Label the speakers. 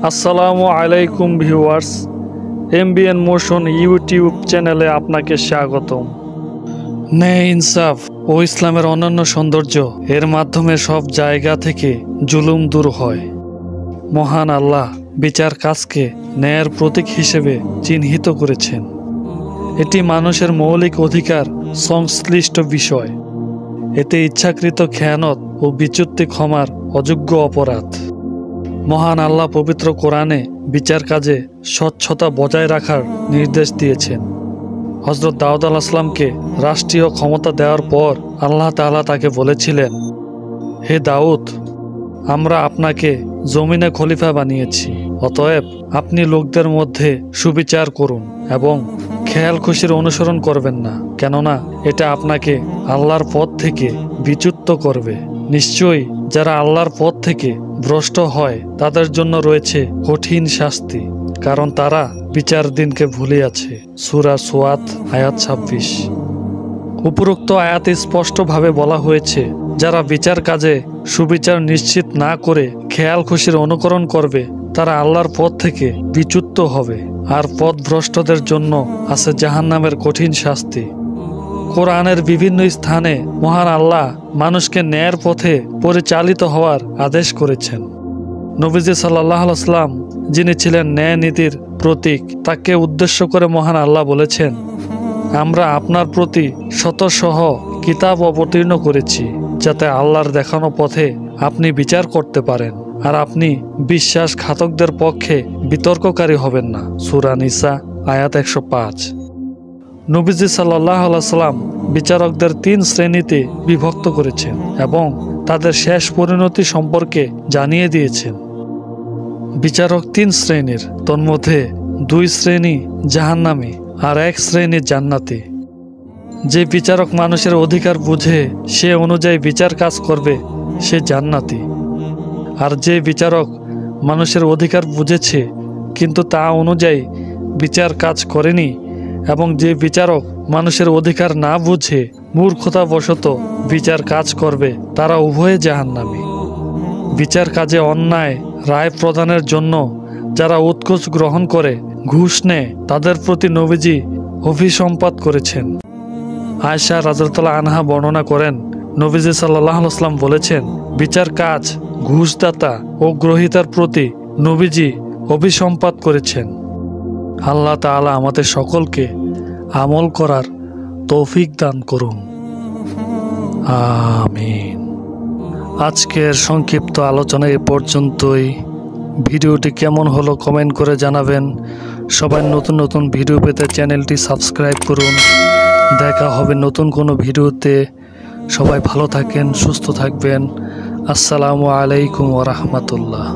Speaker 1: আসসালামু আলাইকুম viewers, MBN motion YouTube চ্যানেলে আপনাকে স্বাগতম। ন্যায়, ইনসাফ ও ইসলামের অনন্য সৌন্দর্য এর মাধ্যমে সব জায়গা থেকে জুলুম দূর হয়। মহান আল্লাহ বিচার কাজকে ন্যায়ের প্রতীক হিসেবে চিহ্নিত করেছেন। এটি মানুষের মৌলিক অধিকার সংশ্লিষ্ট বিষয়। এতে ইচ্ছাকৃত খেয়ানত ও বিচ্যুতি ক্ষমার অযোগ্য অপরাধ। মহান আল্লাহ পবিত্র কোরআনে বিচার কাজে স্বচ্ছতা বজায় রাখার নির্দেশ দিয়েছেন। হযরত দাউদ আলাইহিস সালামকে রাষ্ট্রীয় ক্ষমতা দেওয়ার পর আল্লাহ তাআলা তাকে বলেছিলেন, হে দাউদ, আমরা আপনাকে জমিনে খলিফা বানিয়েছি, অতএব আপনি লোকদের মধ্যে সুবিচার করুন এবং খেয়াল খুশির অনুসরণ করবেন না, কেননা এটা আপনাকে আল্লাহর পথ থেকে বিচ্যুত করবে। নিশ্চয়ই যারা আল্লাহর পথ থেকে ভ্রষ্ট হয় তাদের জন্য রয়েছে কঠিন শাস্তি, কারণ তারা বিচার দিনকে ভুলে আছে। সূরা সুয়াত আয়াত 26। উপরোক্ত আয়াতে স্পষ্টভাবে বলা হয়েছে, যারা বিচার কাজে সুবিচার নিশ্চিত না করে খেয়াল খুশির অনুকরণ করবে তারা আল্লাহর পথ থেকে বিচ্যুত হবে, আর পথভ্রষ্টদের জন্য আছে জাহান্নামের কঠিন শাস্তি। কোরআনের বিভিন্ন স্থানে মহান আল্লাহ মানুষকে ন্যায়ের পথে পরিচালিত হওয়ার আদেশ করেছেন। নবীজি সাল্লাল্লাহু আলাইহি ওয়াসাল্লাম, যিনি ছিলেন ন্যায় নীতির প্রতীক, তাকে উদ্দেশ্য করে মহান আল্লাহ বলেছেন, আমরা আপনার প্রতি শতসহ কিতাব অবতীর্ণ করেছি, যাতে আল্লাহর দেখানো পথে আপনি বিচার করতে পারেন আর আপনি বিশ্বাসঘাতকদের পক্ষে বিতর্ককারী হবেন না। সূরা নিসা আয়াত 105। নবীজি সাল্লাল্লাহু আলাইহি সাল্লাম বিচারকদের 3 শ্রেণীতে বিভক্ত করেছেন এবং তাদের শেষ পরিণতি সম্পর্কে জানিয়ে দিয়েছেন। বিচারক 3 শ্রেণীর, তন্মধ্যে 2 শ্রেণী জাহান্নামী আর 1 শ্রেণী জান্নাতি। যে বিচারক মানুষের অধিকার বুঝে সে অনুযায়ী বিচার কাজ করবে সে জান্নাতি, আর যে বিচারক মানুষের অধিকার বুঝেছে কিন্তু তা অনুযায়ী বিচার কাজ করেনি, এবং যে বিচারক মানুষের অধিকার না বুঝে মূর্খতাবশত বিচার কাজ করবে, তারা উভয়ে জাহান্নামী। বিচার কাজে অন্যায় রায় প্রদানের জন্য যারা উৎকোচ গ্রহণ করে ঘুষ নেয় তাদের প্রতি নবীজি অভিসম্পাত করেছেন। আয়েশা রাদিয়াল্লাহু আনহা বর্ণনা করেন, নবীজি সাল্লাল্লাহু আলাইহি ওয়াসাল্লাম বলেছেন, বিচার কাজ ঘুষদাতা ও গ্রহীতার প্রতি নবীজি অভিসম্পাত করেছেন। আল্লাহ তাআলা আমাদের সকলকে আমল করার তৌফিক দান করুন, আমিন। আজকের সংক্ষিপ্ত আলোচনা এ পর্যন্তই। ভিডিওটি কেমন হলো কমেন্ট করে জানাবেন। সবাই নতুন নতুন ভিডিও পেতে চ্যানেলটি সাবস্ক্রাইব করুন। দেখা হবে নতুন কোনো ভিডিওতে। সবাই ভালো থাকেন, সুস্থ থাকবেন। আসসালামু আলাইকুম ওয়া রাহমাতুল্লাহ।